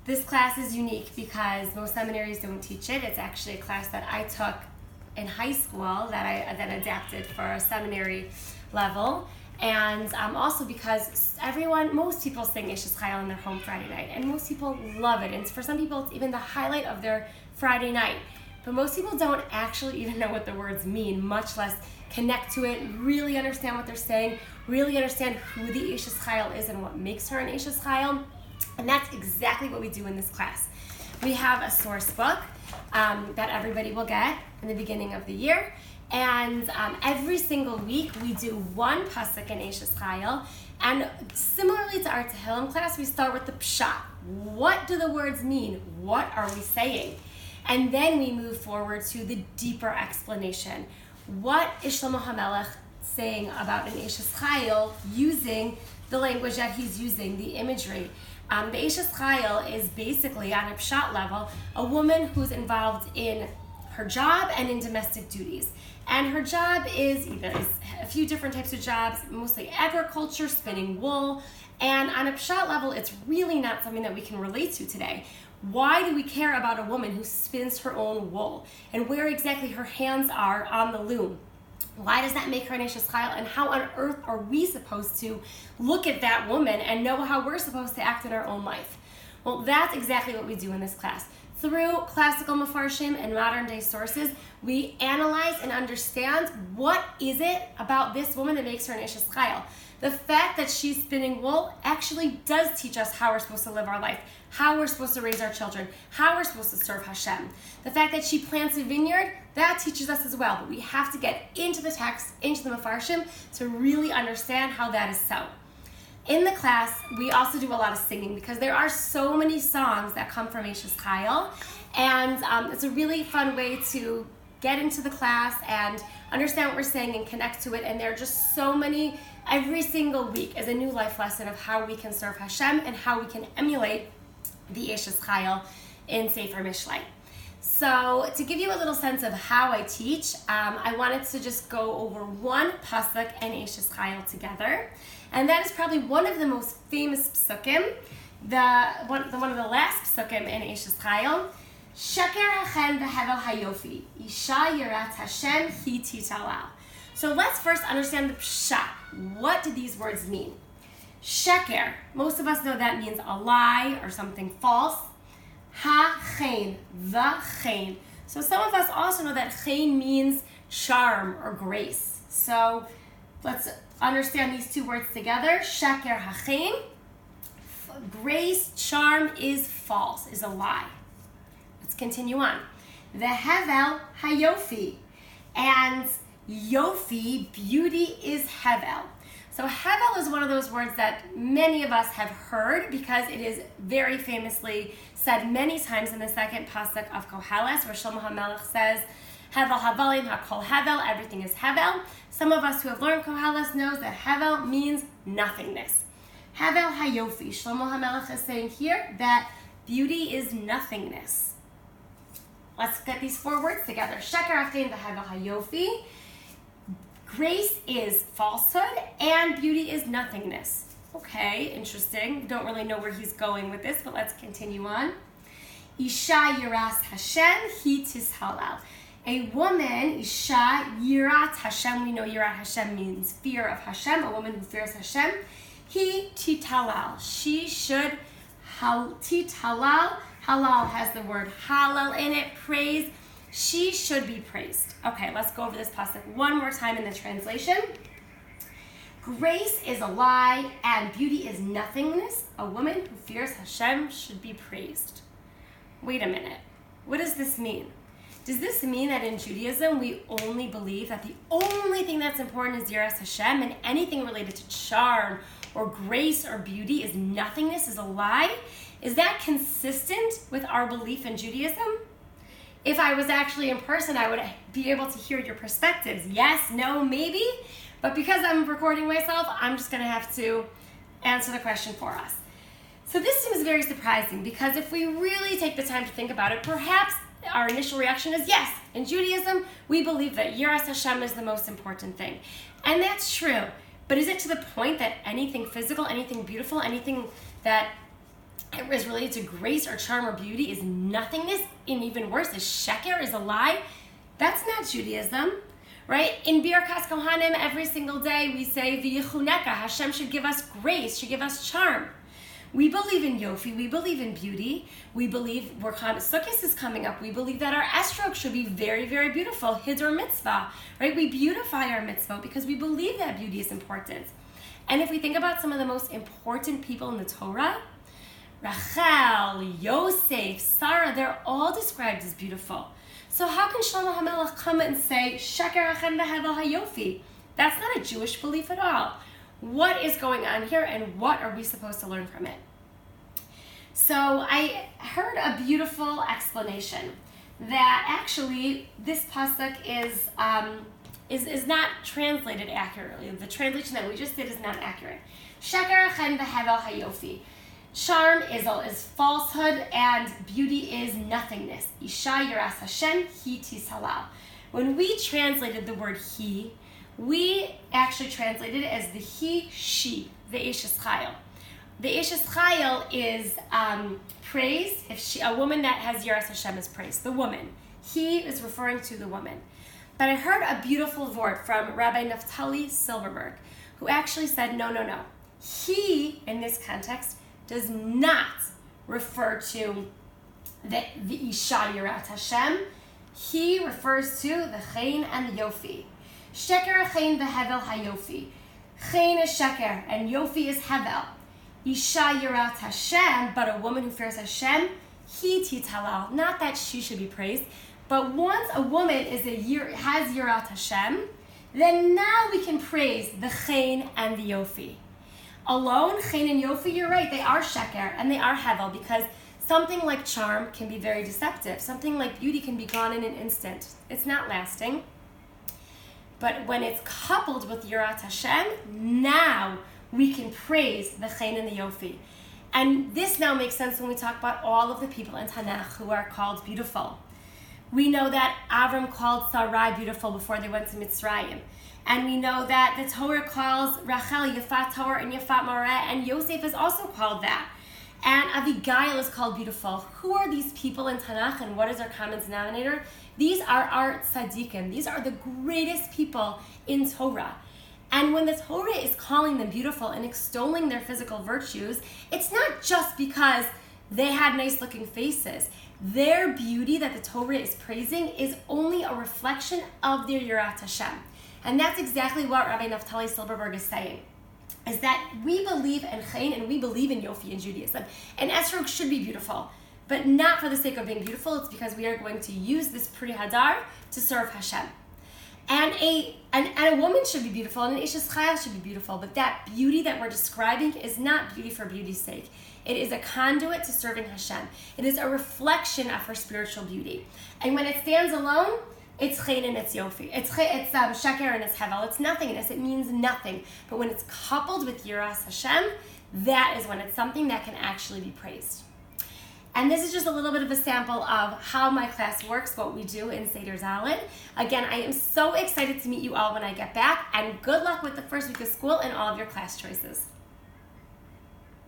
This class is unique because most seminaries don't teach it. It's actually a class that I took in high school that I then adapted for a seminary level. And also because most people sing Eshes Chayil in their home Friday night, and most people love it. And for some people, it's even the highlight of their Friday night. But most people don't actually even know what the words mean, much less connect to it, really understand what they're saying, really understand who the Eshes Chayil is and what makes her an Eshes Chayil. And that's exactly what we do in this class. We have a source book that everybody will get in the beginning of the year. And every single week we do one pasuk in Eshes Chayil. And similarly to our Tehillim class, we start with the pshat. What do the words mean? What are we saying? And then we move forward to the deeper explanation. What is Shlomo HaMelech saying about an Eshes Chayil using the language that he's using, the imagery? The Eshes Chayil is basically, on a pshat level, a woman who's involved in her job and in domestic duties. And her job is a few different types of jobs, mostly agriculture, spinning wool. And on a pshat level, it's really not something that we can relate to today. Why do we care about a woman who spins her own wool and where exactly her hands are on the loom? Why does that make her an Eshes Chayil, and how on earth are we supposed to look at that woman and know how we're supposed to act in our own life? Well, that's exactly what we do in this class. Through classical Mefarshim and modern day sources, we analyze and understand what is it about this woman that makes her an Eshes Chayil. The fact that she's spinning wool actually does teach us how we're supposed to live our life, how we're supposed to raise our children, how we're supposed to serve Hashem. The fact that she plants a vineyard, that teaches us as well, but we have to get into the text, into the Mefarshim, to really understand how that is so. In the class, we also do a lot of singing because there are so many songs that come from Eshes Chayil, and it's a really fun way to get into the class and understand what we're saying and connect to it. And there are just so many. Every single week is a new life lesson of how we can serve Hashem and how we can emulate the Eshes Chayil in Sefer Mishlei. So to give you a little sense of how I teach, I wanted to just go over one pasuk and Eshes Chayil together. And that is probably one of the most famous psukim, one of the last psukim in Eshes Chayil. Sheker hachen v'hevel hayofi, isha yirat Hashem hi titalal. So let's first understand the pshat. What do these words mean? Sheker, most of us know that means a lie or something false. Ha-chen, the chen. So some of us also know that chen means charm or grace. So let's understand these two words together. Sheker ha-chen. Grace, charm is false, is a lie. Let's continue on. The hevel hayofi. And yofi, beauty, is hevel. So hevel is one of those words that many of us have heard because it is very famously said many times in the second pasuk of Koheles, where Shlomo HaMelech says, Hevel havalim hakol hevel, everything is hevel. Some of us who have learned Koheles knows that hevel means nothingness. Hevel hayofi. Shlomo HaMelech is saying here that beauty is nothingness. Let's get these four words together. Sheker hachen v'hevel hayofi. Grace is falsehood and beauty is nothingness. Okay, interesting. Don't really know where he's going with this, but let's continue on. Isha yiras Hashem hi tishalal. A woman, Isha yirat Hashem, we know yirat Hashem means fear of Hashem, a woman who fears Hashem. Hi titalal. She should titalal. Halal has the word halal in it, praise. She should be praised. Okay, let's go over this pasuk one more time in the translation. Grace is a lie and beauty is nothingness. A woman who fears Hashem should be praised. Wait a minute. What does this mean? Does this mean that in Judaism we only believe that the only thing that's important is Yiras Hashem, and anything related to charm or grace or beauty is nothingness, is a lie? Is that consistent with our belief in Judaism? If I was actually in person, I would be able to hear your perspectives. Yes, no, maybe. But because I'm recording myself, I'm just going to have to answer the question for us. So this seems very surprising because if we really take the time to think about it, perhaps our initial reaction is yes. In Judaism, we believe that Yiras Hashem is the most important thing. And that's true. But is it to the point that anything physical, anything beautiful, anything that is related to grace or charm or beauty is nothingness, and even worse is sheker, is a lie. That's not Judaism, right? In Birkas Kohanim, every single day we say, V'yichuneka, Hashem should give us grace, should give us charm. We believe in Yofi, we believe in beauty, we believe Sukkot is coming up, we believe that our esrog should be very, very beautiful, Hiddur mitzvah, right? We beautify our mitzvah because we believe that beauty is important. And if we think about some of the most important people in the Torah, Rachel, Yosef, Sarah, they're all described as beautiful. So how can Shlomo HaMelech come and say, Sheker Achen V'Hevel HaYofi? That's not a Jewish belief at all. What is going on here, and what are we supposed to learn from it? So I heard a beautiful explanation that actually this pasuk is not translated accurately. The translation that we just did is not accurate. Sheker Achen V'Hevel HaYofi. Charm is falsehood, and beauty is nothingness. Isha Yiras Hashem, Hi Tishalal. When we translated the word he, we actually translated it as the he, she, the Eshes Chayil. The Eshes Chayil is praised. If a woman that has Yiras Hashem is praised, the woman. He is referring to the woman. But I heard a beautiful word from Rabbi Naftali Silverberg, who actually said, no. He, in this context, does not refer to the Isha Yirat Hashem. He refers to the Chen and the Yofi. Sheker Chen V'Hevel HaYofi. Chen is Sheker and Yofi is Hevel. Isha Yirat Hashem, but a woman who fears Hashem, Hi Titalal. Not that she should be praised, but once a woman has Yirat Hashem, then now we can praise the Chen and the Yofi. Alone, Chen and Yofi, you're right, they are Sheker and they are Hevel, because something like charm can be very deceptive. Something like beauty can be gone in an instant. It's not lasting. But when it's coupled with Yirat Hashem, now we can praise the Chen and the Yofi. And this now makes sense when we talk about all of the people in Tanakh who are called beautiful. We know that Avram called Sarai beautiful before they went to Mitzrayim. And we know that the Torah calls Rachel Yafat Torah and Yafat Mareh, and Yosef is also called that. And Abigail is called beautiful. Who are these people in Tanakh, and what is our common denominator? These are our tzaddikim. These are the greatest people in Torah. And when the Torah is calling them beautiful and extolling their physical virtues, it's not just because they had nice looking faces. Their beauty that the Torah is praising is only a reflection of their Yirat Hashem. And that's exactly what Rabbi Naftali Silverberg is saying, is that we believe in Chen and we believe in Yofi in Judaism. And esrog should be beautiful, but not for the sake of being beautiful. It's because we are going to use this Pri Hadar to serve Hashem. And a woman should be beautiful, and an Eshes Chayil should be beautiful, but that beauty that we're describing is not beauty for beauty's sake. It is a conduit to serving Hashem. It is a reflection of her spiritual beauty. And when it stands alone, it's Chen and it's Yofi. It's Sheker and it's Hevel. It's nothingness. It means nothing. But when it's coupled with Yiras Hashem, that is when it's something that can actually be praised. And this is just a little bit of a sample of how my class works, what we do in Seder Dalet. Again, I am so excited to meet you all when I get back, and good luck with the first week of school and all of your class choices.